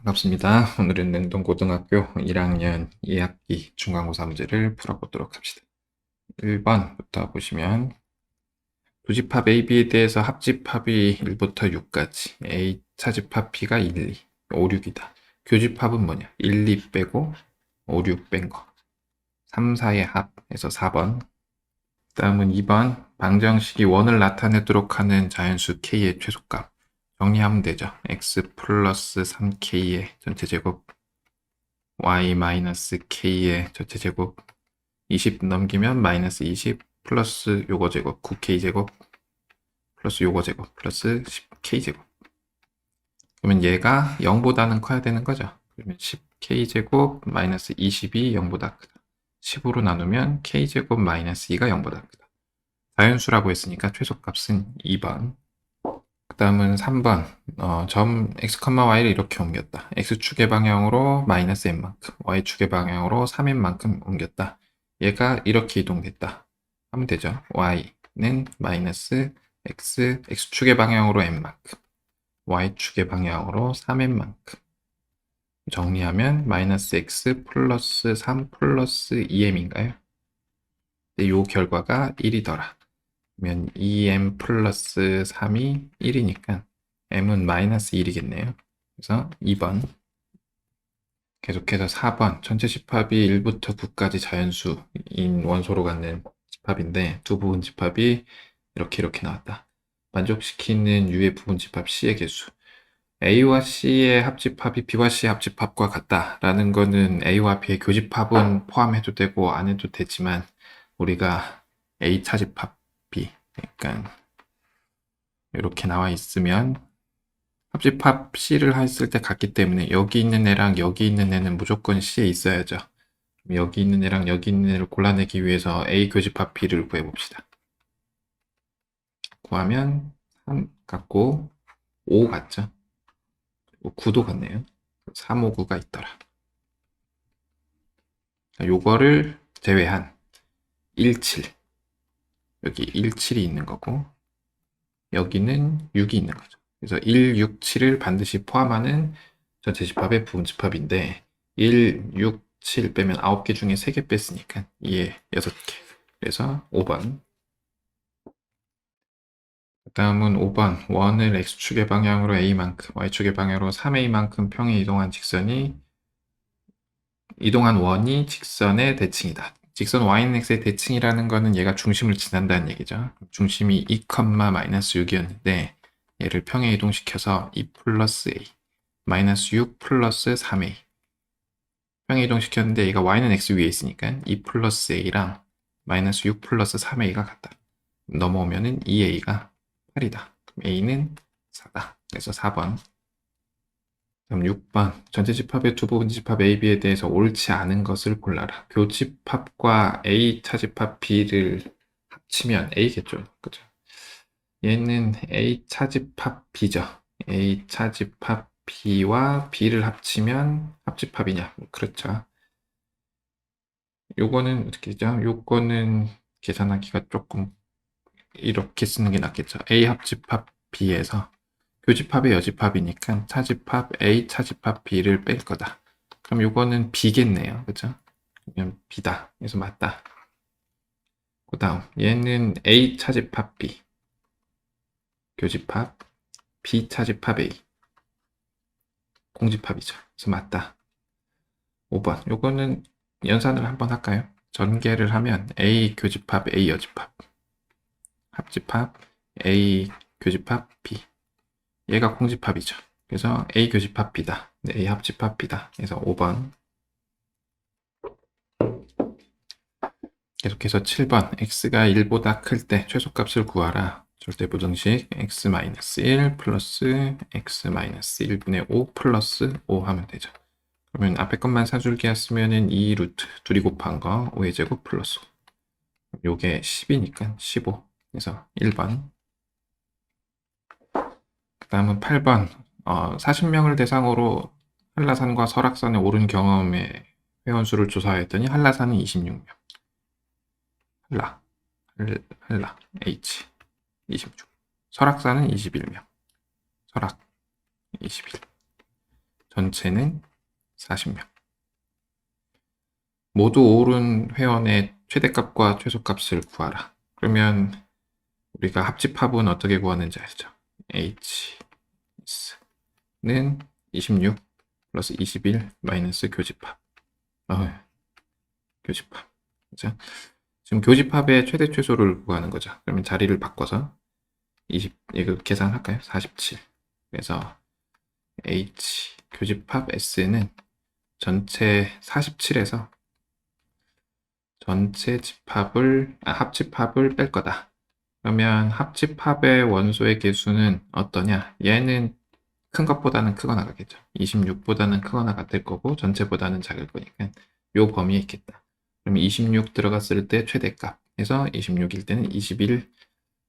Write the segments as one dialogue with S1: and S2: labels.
S1: 반갑습니다. 오늘은 냉동고등학교 1학년 2학기 중간고사 문제를 풀어보도록 합시다. 1번부터 보시면 부집합 AB에 대해서 합집합이 1부터 6까지 A 차집합 B가 1, 2, 5, 6이다. 교집합은 뭐냐? 1, 2 빼고 5, 6 뺀 거. 3, 4의 합에서 4번. 다음은 2번 방정식이 원을 나타내도록 하는 자연수 K의 최소값. 정리하면 되죠. X 플러스 3K의 전체 제곱 y 마이너스 k의 전체 제곱 20 넘기면 마이너스 20 플러스 요거 제곱 9k 제곱 플러스 요거 제곱 플러스 10k 제곱. 그러면 얘가 0보다는 커야 되는 거죠. 그러면 10k 제곱 마이너스 20이 0보다 크다. 10으로 나누면 k 제곱 마이너스 2가 0보다 크다. 자연수라고 했으니까 최소값은 2번. 그 다음은 3번 점 x, y를 이렇게 옮겼다. x축의 방향으로 마이너스 n만큼, y축의 방향으로 3n만큼 옮겼다. 얘가 이렇게 이동됐다 하면 되죠. y는 마이너스 x, x축의 방향으로 n만큼, y축의 방향으로 3n만큼. 정리하면 마이너스 x 플러스 3 플러스 2m인가요? 이 결과가 1이더라. 그러면 2m 플러스 3이 1이니까 m은 마이너스 1이겠네요. 그래서 2번. 계속해서 4번. 전체 집합이 1부터 9까지 자연수인 원소로 갖는 집합인데 두 부분 집합이 이렇게 나왔다. 만족시키는 U의 부분 집합 C의 개수. A와 C의 합집합이 B와 C의 합집합과 같다라는 거는 A와 B의 교집합은 포함해도 되고 안 해도 되지만 우리가 A 차집합 B, 그러니까 이렇게 나와 있으면 합집합 C를 했을 때 같기 때문에 여기 있는 애랑 여기 있는 애는 무조건 C에 있어야죠. 여기 있는 애랑 여기 있는 애를 골라내기 위해서 A 교집합 B를 구해봅시다. 구하면 3 같고 5 같죠? 9도 같네요. 3, 5, 9가 있더라. 요거를 제외한 1, 7. 여기 1, 7이 있는 거고 여기는 6이 있는 거죠. 그래서 1, 6, 7을 반드시 포함하는 전체 집합의 부분 집합인데 1, 6, 7 빼면 9개 중에 3개 뺐으니까 2에 6개. 그래서 5번. 그 다음은 5번. 원을 x축의 방향으로 a만큼, y축의 방향으로 3a만큼 평에 이동한 원이 직선의 대칭이다. 직선 y는 x의 대칭이라는 거는 얘가 중심을 지난다는 얘기죠. 중심이 2, 마이너스 6이었는데 얘를 평에 이동시켜서 2 플러스 a, 마이너스 6 플러스 3a. 평에 이동시켰는데 얘가 y는 x 위에 있으니까 2 플러스 a랑 마이너스 6 플러스 3a가 같다. 넘어오면은 2a가 8이다. a는 4다. 그래서 4번. 그럼 6번. 전체 집합의 두 부분 집합 AB에 대해서 옳지 않은 것을 골라라. 교집합과 A 차집합 B를 합치면 A겠죠. 그죠? 얘는 A 차집합 B죠. A 차집합 B와 B를 합치면 합집합이냐? 그렇죠. 요거는 어떻게 되죠? 요거는 계산하기가 조금 이렇게 쓰는 게 낫겠죠. A 합집합 B에서 교집합의 여집합이니까 차집합 A, 차집합 B를 뺄 거다. 그럼 요거는 B겠네요. 그죠? 그러면 B다. 그래서 맞다. 그 다음 얘는 A 차집합 B, 교집합 B 차집합 A, 공집합이죠. 그래서 맞다. 5번. 요거는 연산을 한번 할까요? 전개를 하면 A 교집합 A 여집합, 합집합 A 교집합 B. 얘가 공집합이죠. 그래서 A 교집합 B다. 네, A 합집합 B다. 그래서 5번. 계속해서 7번. x가 1보다 클 때 최소값을 구하라. 절대부등식 x-1 플러스 x-1분의 5 플러스 5 하면 되죠. 그러면 앞에 것만 사줄기 했으면은 2 루트 둘이 곱한 거 5의 제곱 플러스 5. 요게 10이니까 15. 그래서 1번. 그 다음은 8번. 40명을 대상으로 한라산과 설악산에 오른 경험의 회원수를 조사했더니 한라산은 26명. 한라 H 26. 설악산은 21명. 설악 21. 전체는 40명. 모두 오른 회원의 최대값과 최소값을 구하라. 그러면 우리가 합집합은 어떻게 구하는지 알죠? H는 26 플러스 21 마이너스 교집합. 교집합. 그죠? 지금 교집합의 최대 최소를 구하는 거죠. 그러면 자리를 바꿔서 이거 계산할까요? 47. 그래서 H 교집합 S는 전체 47에서 전체 합집합을 뺄 거다. 그러면 합집합의 원소의 개수는 어떠냐? 얘는 큰 것보다는 크거나 같겠죠. 26보다는 크거나 같을 거고 전체보다는 작을 거니까 요 범위에 있겠다. 그럼 26 들어갔을 때 최대값 해서 26일 때는 21,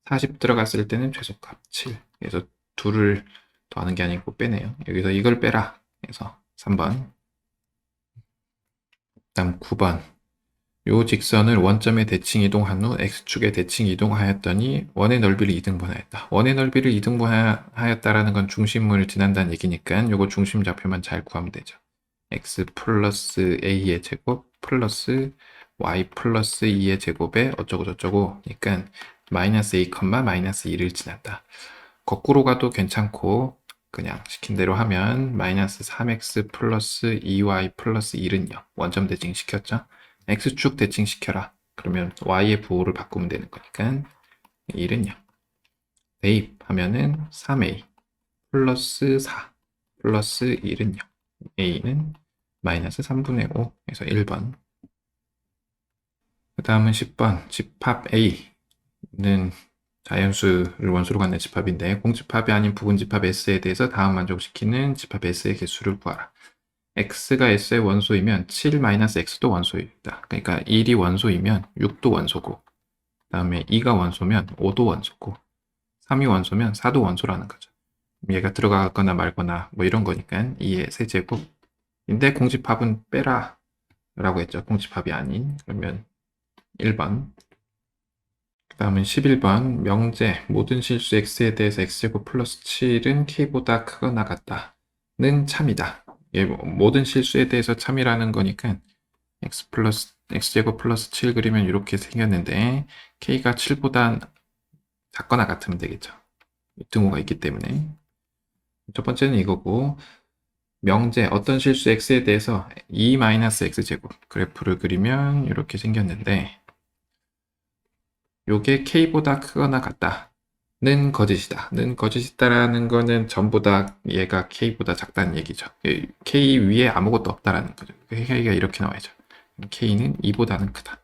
S1: 40 들어갔을 때는 최소값 7. 그래서 둘을 더하는 게 아니고 빼네요. 여기서 이걸 빼라. 그래서 3번. 다음 9번. 요 직선을 원점에 대칭 이동한 후 x축에 대칭 이동하였더니 원의 넓이를 2등분하였다. 원의 넓이를 2등분하였다라는 건 중심을 지난다는 얘기니까 요거 중심 좌표만 잘 구하면 되죠. x 플러스 a의 제곱 플러스 y 플러스 2의 제곱에 어쩌고 저쩌고 그러니까 마이너스 a, 마이너스 2를 지난다. 거꾸로 가도 괜찮고 그냥 시킨 대로 하면 마이너스 3x 플러스 2y 플러스 1은 0. 원점 대칭 시켰죠? x축 대칭 시켜라. 그러면 y의 부호를 바꾸면 되는 거니까 1은 0. 대입하면은 3a 플러스 4 플러스 1은 0. a는 마이너스 3분의 5 그래서 1번. 그 다음은 10번 집합 a는 자연수를 원소로 갖는 집합인데 공집합이 아닌 부분집합 S에 대해서 다음 만족시키는 집합 S의 개수를 구하라. X가 S의 원소이면 7-X도 원소이다. 그러니까 1이 원소이면 6도 원소고 그 다음에 2가 원소면 5도 원소고 3이 원소면 4도 원소라는 거죠. 얘가 들어가거나 말거나 뭐 이런 거니까 2의 세제곱인데 공집합은 빼라 라고 했죠. 공집합이 아닌. 그러면 1번. 그 다음은 11번 명제 모든 실수 x에 대해서 x제곱 플러스 7은 k보다 크거나 같다는 참이다. 모든 실수에 대해서 참이라는 거니까 x제곱 플러스 7 그리면 이렇게 생겼는데 k가 7보다 작거나 같으면 되겠죠. 등호가 있기 때문에 첫 번째는 이거고 명제 어떤 실수 x에 대해서 2-x제곱 그래프를 그리면 이렇게 생겼는데 요게 k보다 크거나 같다는 거짓이다. 는 거짓이다라는 거는 전부 다 얘가 k보다 작다는 얘기죠. k 위에 아무것도 없다라는 거죠. k가 이렇게 나와야죠. k는 2보다는 크다.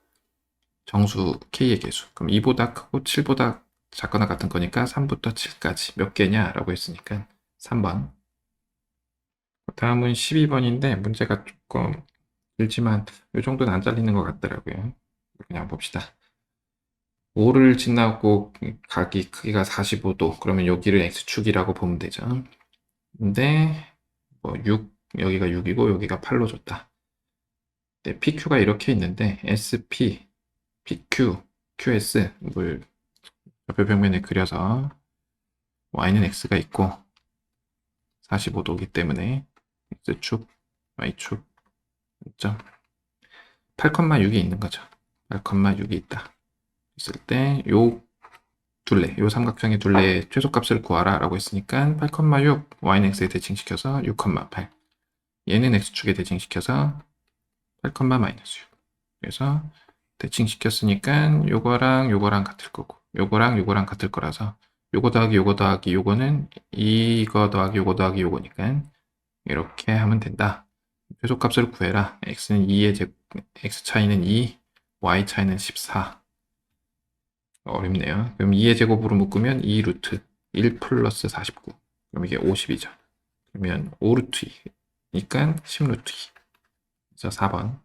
S1: 정수 k의 개수. 그럼 2보다 크고 7보다 작거나 같은 거니까 3부터 7까지 몇 개냐라고 했으니까 3번. 다음은 12번인데 문제가 조금 길지만 이 정도는 안 잘리는 것 같더라고요. 그냥 봅시다. 5를 지나고 각이 크기가 45도 그러면 여기를 x축이라고 보면 되죠. 근데 뭐 6, 여기가 6이고 여기가 8로 줬다. 네, PQ가 이렇게 있는데 SP, PQ, QS 을 좌표 평면에 그려서 Y는 X가 있고 45도이기 때문에 X축, Y축 8,6이 있는 거죠. 8,6이 있다. 있을 때 요 둘레, 요 삼각형의 둘레의 최소값을 구하라 라고 했으니까 8,6 y는 x에 대칭시켜서 6,8 얘는 x축에 대칭시켜서 8, 마이너스 6 그래서 대칭시켰으니까 요거랑 요거랑 같을 거고 요거랑 요거랑 같을 거라서 요거 더하기 요거 더하기 요거는 이거 더하기 요거 더하기 요거니까 이렇게 하면 된다. 최소값을 구해라. x는 2의 x 차이는 2, y 차이는 14 어렵네요. 그럼 2의 제곱으로 묶으면 2 루트 1 플러스 49. 그럼 이게 50이죠. 그러면 5 루트 2니까 10 루트 2. 그래서 4번.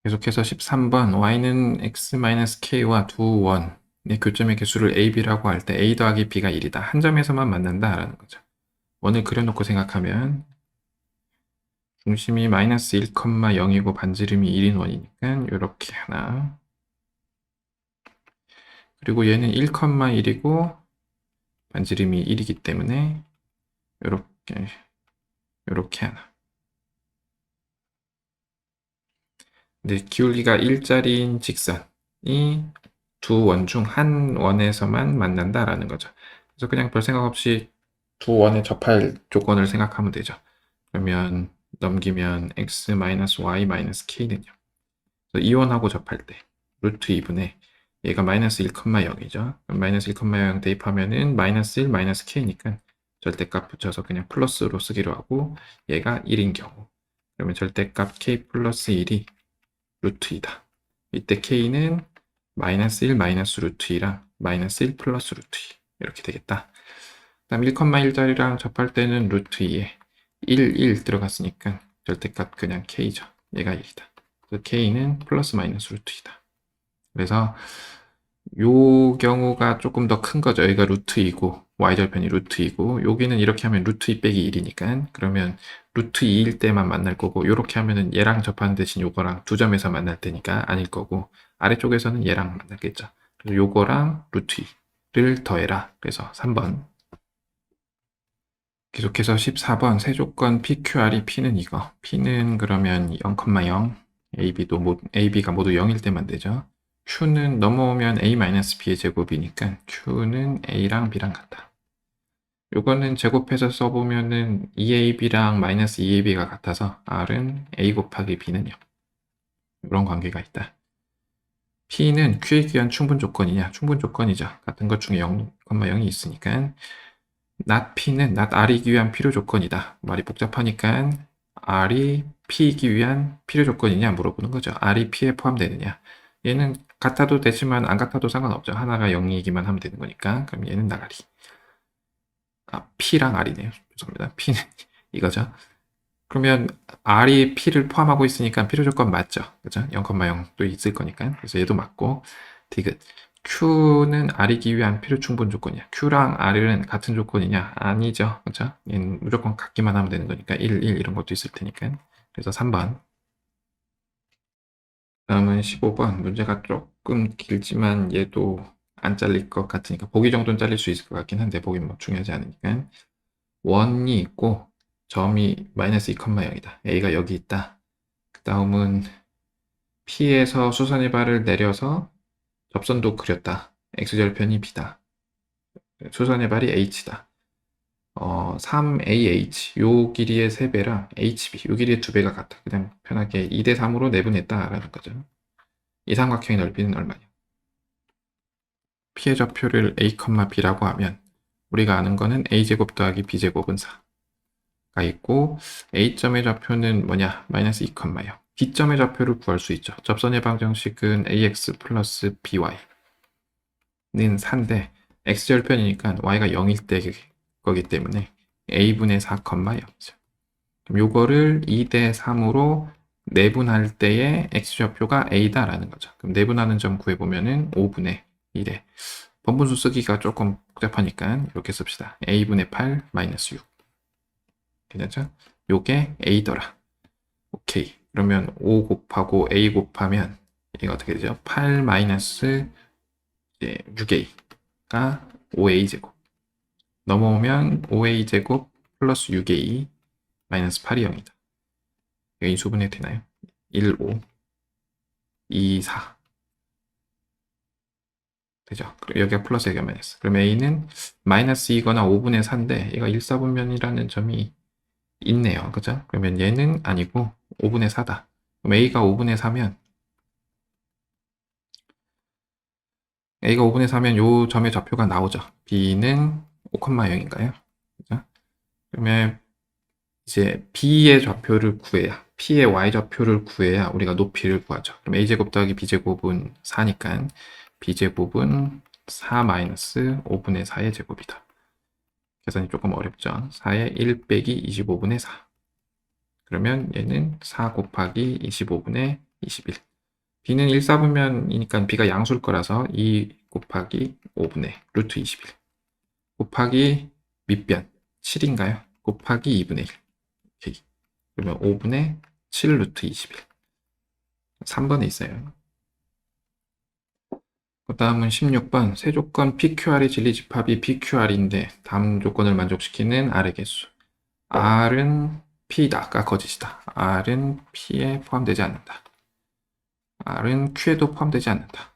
S1: 계속해서 13번 y는 x-k와 두 원의 교점의 개수를 a, b라고 할 때 a 더하기 b가 1이다. 한 점에서만 만난다라는 거죠. 원을 그려놓고 생각하면 중심이 마이너스 1, 0이고 반지름이 1인 원이니까 이렇게 하나 그리고 얘는 1,1이고 반지름이 1이기 때문에 이렇게 이렇게 하나. 근데 기울기가 1짜리인 직선이 두 원 중 한 원에서만 만난다라는 거죠. 그래서 그냥 별 생각 없이 두 원에 접할 조건을 생각하면 되죠. 그러면 넘기면 x-y-k는요. 이원하고 접할 때 루트 2분의 얘가 마이너스 1,0이죠. 그럼 마이너스 1,0 대입하면은 마이너스 1, 마이너스 k니까 절대값 붙여서 그냥 플러스로 쓰기로 하고 얘가 1인 경우 그러면 절대값 k 플러스 1이 루트 2다. 이때 k는 마이너스 1 마이너스 루트 2랑 마이너스 1 플러스 루트 2 이렇게 되겠다. 그다음 1,1짜리랑 접할 때는 루트 2에 1, 1 들어갔으니까 절대값 그냥 k죠. 얘가 1이다. 그래서 k는 플러스 마이너스 루트 2다. 그래서 요 경우가 조금 더 큰 거죠. 여기가 루트 2고 y절편이 루트 2고 여기는 이렇게 하면 루트 2 빼기 1이니까 그러면 루트 2일 때만 만날 거고 요렇게 하면은 얘랑 접하는 대신 요거랑 두 점에서 만날 테니까 아닐 거고 아래쪽에서는 얘랑 만나겠죠. 그래서 요거랑 루트 2를 더해라. 그래서 3번 계속해서 14번 세조건 PQR이 P는 이거 P는 그러면 0,0 AB가 모두 0일 때만 되죠. Q는 넘어오면 A-B의 제곱이니까 Q는 A랑 B랑 같다. 요거는 제곱해서 써보면은 2AB랑 마이너스 2AB가 같아서 R은 A 곱하기 B는요. 이런 관계가 있다. P는 Q에 귀한 충분 조건이냐? 충분 조건이죠. 같은 것 중에 0,0이 있으니까 not P는 not R이기 위한 필요 조건이다. 말이 복잡하니까 R이 P이기 위한 필요 조건이냐 물어보는 거죠. R이 P에 포함되느냐. 얘는 같아도 되지만 안 같아도 상관없죠. 하나가 0이기만 하면 되는 거니까. 그럼 얘는 나가리. P랑 R이네요. 죄송합니다. P는 이거죠. 그러면 R이 P를 포함하고 있으니까 필요 조건 맞죠. 그죠? 0,0도 있을 거니까. 그래서 얘도 맞고. 디귿. Q는 R이기 위한 필요 충분 조건이야. Q랑 R은 같은 조건이냐? 아니죠. 그죠? 얘는 무조건 같기만 하면 되는 거니까 1, 1 이런 것도 있을 테니까. 그래서 3번. 다음은 15번. 문제가 조금 길지만 얘도 안 잘릴 것 같으니까 보기 정도는 잘릴 수 있을 것 같긴 한데 보기 뭐 중요하지 않으니까. 원이 있고 점이 마이너스 2,0이다. A가 여기 있다. 그 다음은 P에서 수선의 발을 내려서 접선도 그렸다. X절편이 B다. 수선의 발이 H다. 3AH 요 길이의 3배랑 HB 요 길이의 2배가 같아. 그냥 편하게 2대 3으로 내분했다라는 거죠. 이 삼각형의 넓이는 얼마냐? P의 좌표를 A, B라고 하면 우리가 아는 거는 A제곱 더하기 B제곱은 4가 있고 A점의 좌표는 뭐냐? 마이너스 2,0. B점의 좌표를 구할 수 있죠. 접선 예방 정식은 AX 플러스 BY는 4인데 X절편이니까 Y가 0일 때 거기 때문에 A분의 4,0이죠. 요거를 2대 3으로 내분할 때의 X좌표가 A다라는 거죠. 그럼 내분하는 점 구해보면은 5분의 1에 번분수 쓰기가 조금 복잡하니까 이렇게 씁시다. A분의 8 마이너스 6 괜찮죠? 요게 A더라. 오케이. 그러면 5 곱하고 A 곱하면 이게 어떻게 되죠? 8 마이너스 6A가 5A제곱 넘어오면 5A제곱 플러스 6A 마이너스 8이 0이다. 여기 인수분해 되나요? 1, 5, 2, 4 되죠? 여기가 플러스 여기가 마이너스. 그럼 A는 마이너스 2거나 5분의 4인데 얘가 1사분면이라는 점이 있네요. 그죠? 그러면 얘는 아니고 5분의 4다. 그럼 A가 5분의 4면 A가 5분의 4면 요 점의 좌표가 나오죠. B는 5,0인가요? 그죠? 그러면 이제 B의 좌표를 구해야 P의 Y좌표를 구해야 우리가 높이를 구하죠. 그럼 A제곱 더하기 B제곱은 4니까 B제곱은 4 마이너스 5분의 4의 제곱이다. 계산이 조금 어렵죠. 4의 1 빼기 25분의 4. 그러면 얘는 4 곱하기 25분의 21. B는 1사분면이니까 B가 양수일 거라서 2 곱하기 5분의 루트 21. 곱하기 밑변 7인가요? 곱하기 2분의 1. 그러면 5분의 7 루트 21. 3번에 있어요. 그 다음은 16번 세조건 PQR의 진리집합이 PQR인데 다음 조건을 만족시키는 R의 개수 R은 P다. 아까 거짓이다. R은 P에 포함되지 않는다. R은 Q에도 포함되지 않는다.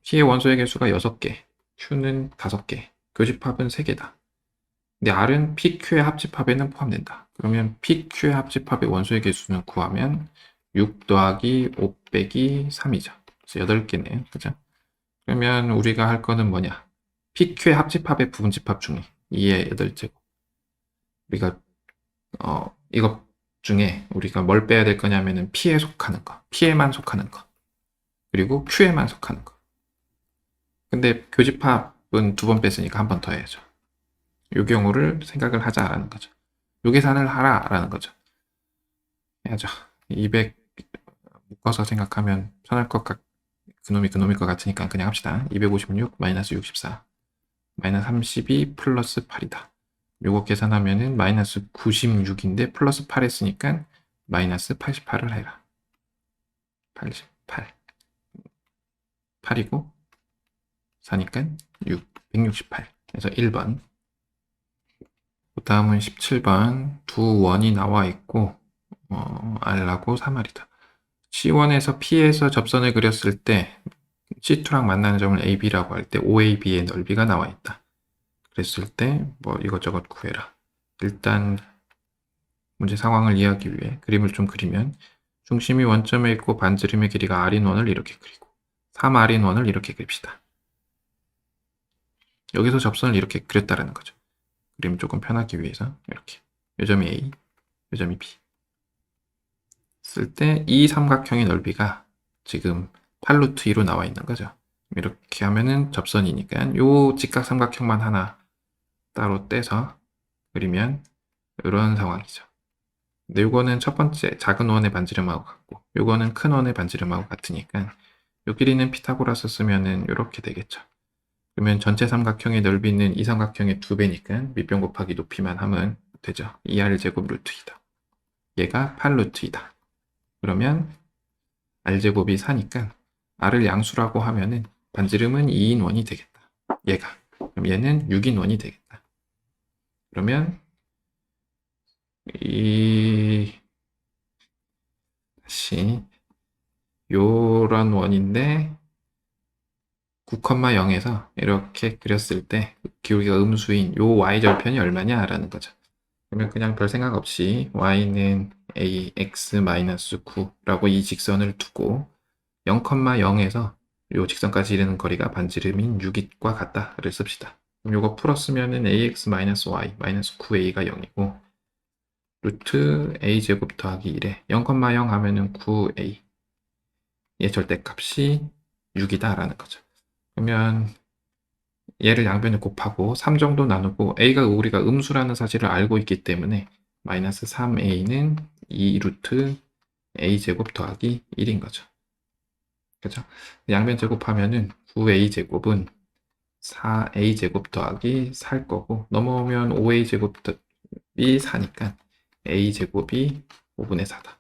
S1: P의 원소의 개수가 6개, Q는 5개, 교집합은 3개다. 근데 R은 PQ의 합집합에는 포함된다. 그러면 PQ의 합집합의 원소의 개수는 구하면 6 더하기 5 빼기 3이죠. 그래서 8개네요. 그죠? 그러면 우리가 할 거는 뭐냐? PQ의 합집합의 부분집합 중에 2의 8제곱. 우리가 이것 중에 우리가 뭘 빼야 될 거냐면은 P에 속하는 거, P에만 속하는 거, 그리고 Q에만 속하는 거. 근데 교집합은 2번 뺐으니까 한 번 더 해야죠. 요 경우를 생각을 하자라는 거죠. 요 계산을 하라라는 거죠. 해야죠. 200 묶어서 생각하면 편할 것 그놈일 것 같으니까 그냥 합시다. 256 마이너스 64 마이너스 32 플러스 8이다. 요거 계산하면은 마이너스 96인데 플러스 8 했으니까 마이너스 88을 해라. 88 8이고 4니까 6 168. 그래서 1번. 그 다음은 17번 두 원이 나와 있고 R하고 3R이다. C1에서 P에서 접선을 그렸을 때 C2랑 만나는 점을 AB라고 할 때 OAB의 넓이가 나와 있다. 그랬을 때 뭐 이것저것 구해라. 일단 문제 상황을 이해하기 위해 그림을 좀 그리면 중심이 원점에 있고 반지름의 길이가 R인 원을 이렇게 그리고 3R인 원을 이렇게 그립시다. 여기서 접선을 이렇게 그렸다라는 거죠. 그림 조금 편하기 위해서 이렇게 요점이 A, 요점이 B 쓸 때 이 삼각형의 넓이가 지금 8루트 2로 나와 있는 거죠. 이렇게 하면은 접선이니까 요 직각 삼각형만 하나 따로 떼서 그리면 이런 상황이죠. 근데 요거는 첫 번째 작은 원의 반지름하고 같고 요거는 큰 원의 반지름하고 같으니까 요 길이는 피타고라스 쓰면은 이렇게 되겠죠. 그러면 전체 삼각형의 넓이는 이 삼각형의 2배니까 밑변 곱하기 높이만 하면 되죠. 2R제곱 루트 2다. 얘가 8루트 2다. 그러면 R제곱이 4니까 R을 양수라고 하면은 반지름은 2인 원이 되겠다. 얘가. 그럼 얘는 6인 원이 되겠다. 그러면 다시 요런 원인데 9,0에서 이렇게 그렸을 때 기울기가 음수인 요 y절편이 얼마냐 라는 거죠. 그러면 그냥 별 생각 없이 y는 ax-9라고 이 직선을 두고 0,0에서 요 직선까지 이르는 거리가 반지름인 6과 같다를 씁시다. 그럼 요거 풀었으면은 ax-y 마이너스 9a가 0이고 루트 a제곱 더하기 1에 0,0 하면은 9a 얘 절대값이 6이다 라는 거죠. 그러면 얘를 양변에 곱하고 3 정도 나누고 a가 우리가 음수라는 사실을 알고 있기 때문에 마이너스 3a는 2 루트 a제곱 더하기 1인 거죠. 그죠? 양변 제곱하면은 9a제곱은 4a제곱 더하기 4일 거고 넘어오면 5a제곱이 4니까 a제곱이 5분의 4다.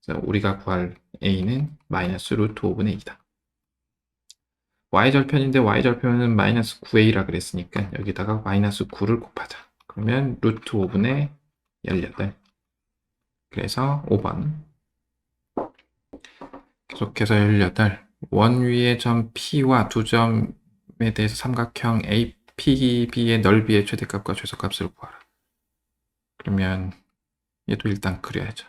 S1: 그래서 우리가 구할 a는 마이너스 루트 5분의 2다. y절편인데 y절편은 마이너스 9a라 그랬으니까 여기다가 마이너스 9를 곱하자. 그러면 루트 5분의 18. 그래서 5번. 계속해서 18. 원 위의 점 P와 두 점에 대해서 삼각형 APB의 넓이의 최대값과 최소값을 구하라. 그러면 얘도 일단 그려야죠.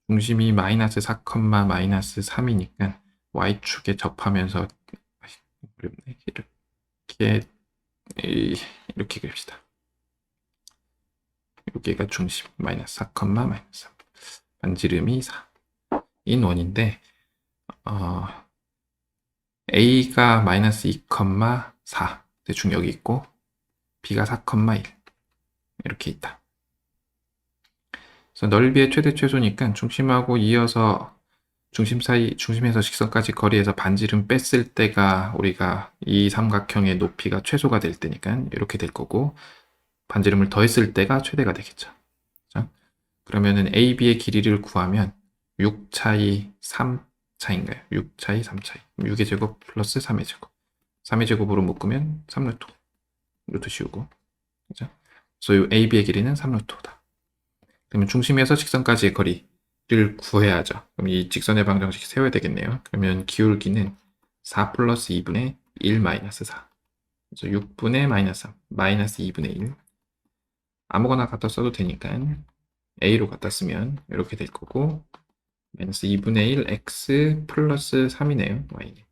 S1: 중심이 마이너스 4, 마이너스 3이니까 y축에 접하면서 이렇게 그립시다. 여기가 중심 마이너스 4, 마이너스 3 반지름이 4인 원인데 A가 마이너스 2,4 대충 여기 있고 B가 4,1 이렇게 있다. 그래서 넓이의 최대 최소니까 중심하고 이어서 중심 사이, 중심에서 직선까지 거리에서 반지름 뺐을 때가 우리가 이 삼각형의 높이가 최소가 될 때니까 이렇게 될 거고 반지름을 더했을 때가 최대가 되겠죠. 그렇죠? 그러면은 AB의 길이를 구하면 6 차이 3 차인가요? 6 차이 3 차이. 6의 제곱 플러스 3의 제곱. 3의 제곱으로 묶으면 3루트. 루트 씌우고. 그죠? 그래서 이 AB의 길이는 3루트 5다. 그러면 중심에서 직선까지의 거리를 구해야죠. 그럼 이 직선의 방정식 세워야 되겠네요. 그러면 기울기는 4 플러스 2분의 1 마이너스 4. 그래서 6분의 마이너스 3, 마이너스 2분의 1. 아무거나 갖다 써도 되니까 A로 갖다 쓰면 이렇게 될 거고, 마이너스 2분의 1 X 플러스 3이네요. Y는.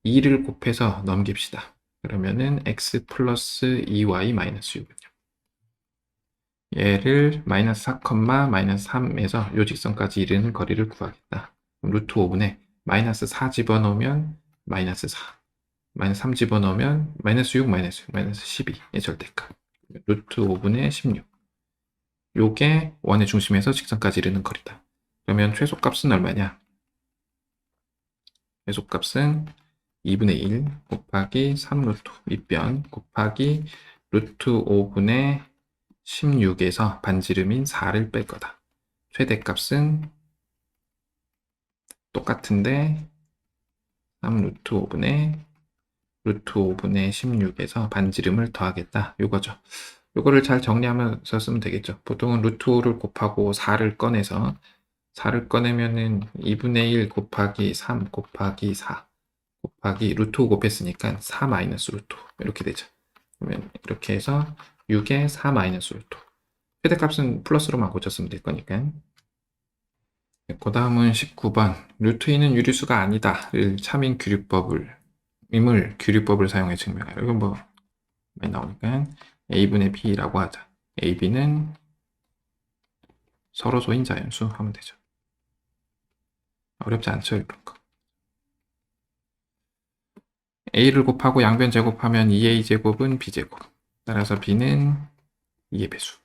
S1: 2를 곱해서 넘깁시다. 그러면은 X 플러스 2Y 마이너스 6은요. 얘를 마이너스 4, 마이너스 3에서 요 직선까지 이르는 거리를 구하겠다. 그럼 루트 5분에 마이너스 4 집어넣으면 마이너스 4, 마이너스 3 집어넣으면 마이너스 6, 마이너스 6, 마이너스 12의 절대값. 루트 5분의 16. 요게 원의 중심에서 직선까지 이르는 거리다. 그러면 최소값은 얼마냐? 최소값은 2분의 1 곱하기 3루트 밑변 곱하기 루트 5분의 16에서 반지름인 4를 뺄 거다. 최대값은 똑같은데 3루트 5분의 루트 5분의 16에서 반지름을 더하겠다. 요거죠. 요거를 잘 정리하면서 쓰면 되겠죠. 보통은 루트 5를 곱하고 4를 꺼내서 4를 꺼내면은 2분의 1 곱하기 3 곱하기 4 곱하기 루트 5 곱했으니까 4 마이너스 루트 5 이렇게 되죠. 그러면 이렇게 해서 6에 4 마이너스 루트 5. 최대값은 플러스로만 고쳤으면 될 거니까. 그 다음은 19번. 루트 2는 유리수가 아니다를 차민 규律법을 사용해 증명하라. 이건 뭐 많이 나오니까 A분의 B라고 하자. A, B는 서로 소인자연수 하면 되죠. 어렵지 않죠, 이런 거. A를 곱하고 양변 제곱하면 2A 제곱은 B제곱. 따라서 B는 2의 배수.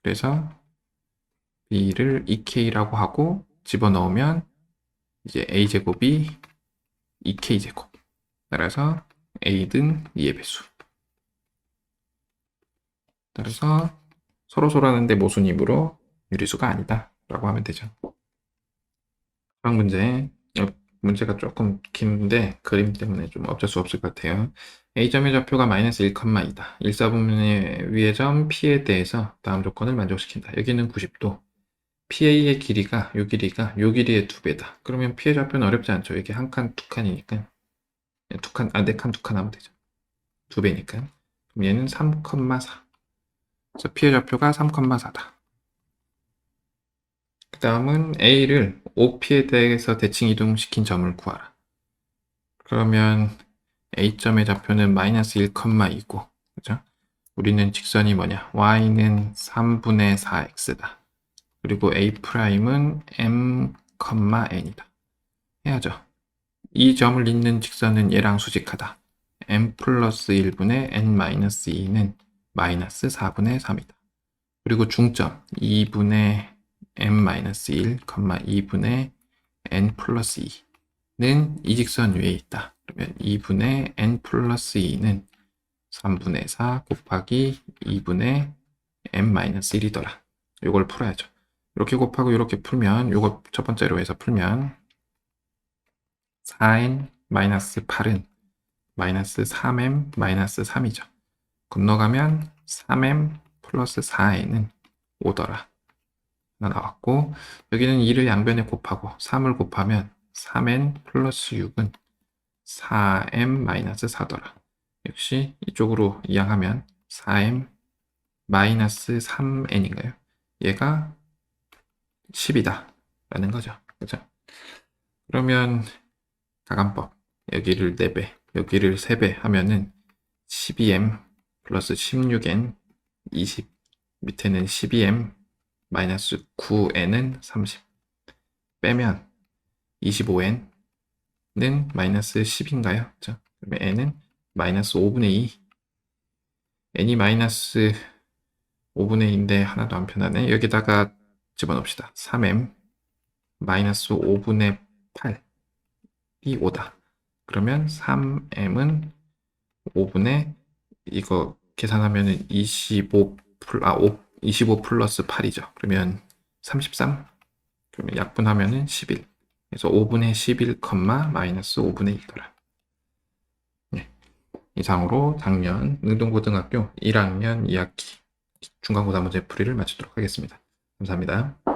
S1: 그래서 B를 2K라고 하고 집어넣으면 이제 A제곱이 2K제곱. 따라서 A는 2의 배수. 따라서 서로소라는데 모순이므로 유리수가 아니다 라고 하면 되죠. 다음 문제. 문제가 조금 긴데 그림 때문에 좀 어쩔 수 없을 것 같아요. A점의 좌표가 마이너스 1,2다. 1사분면의 위의 점 P에 대해서 다음 조건을 만족시킨다. 여기는 90도. PA의 길이가 요 길이의 2배다. 그러면 P의 좌표는 어렵지 않죠. 이게 한 칸, 두 칸이니까. 두 칸, 네 칸, 두 칸 하면 되죠. 2배니까. 그럼 얘는 3,4. 그래서 P의 좌표가 3,4다. 그 다음은 A를 OP에 대해서 대칭 이동시킨 점을 구하라. 그러면 A점의 좌표는 마이너스 1,2고, 그죠? 우리는 직선이 뭐냐? Y는 3분의 4X다. 그리고 A'은 M, N이다. 해야죠. 이 점을 잇는 직선은 얘랑 수직하다. M 플러스 1분의 N 마이너스 2는 마이너스 4분의 3이다. 그리고 중점 2분의 M-1, 2분의 N 플러스 2는 이 직선 위에 있다. 그러면 2분의 N 플러스 2는 3분의 4 곱하기 2분의 M-1이더라. 이걸 풀어야죠. 이렇게 곱하고 이렇게 풀면, 이거 첫 번째로 해서 풀면 4N-8은 마이너스 3M-3이죠. 건너가면 3M 플러스 4N은 5더라. 하나 나왔고, 여기는 2를 양변에 곱하고 3을 곱하면 3N 플러스 6은 4M 마이너스 4더라. 역시 이쪽으로 이항하면 4M 마이너스 3N인가요? 얘가 10이다 라는 거죠. 그죠? 그러면 가감법, 여기를 4배, 여기를 3배 하면은 12M 플러스 16N 20, 밑에는 12M 마이너스 9N은 30 빼면 25N은 마이너스 10인가요? 그렇죠? 그러면 N은 마이너스 5분의 2. N이 마이너스 5분의 2인데 하나도 안 편하네. 여기다가 집어넣읍시다. 3M 마이너스 5분의 8이 5다. 그러면 3M은 5분의 이거 계산하면 25 플러스 8이죠. 그러면 33. 그러면 약분하면은 11. 그래서 5분의 11, 마이너스 5분의 1더라. 네. 이상으로 작년 능동고등학교 1학년 2학기 중간고사 문제 풀이를 마치도록 하겠습니다. 감사합니다.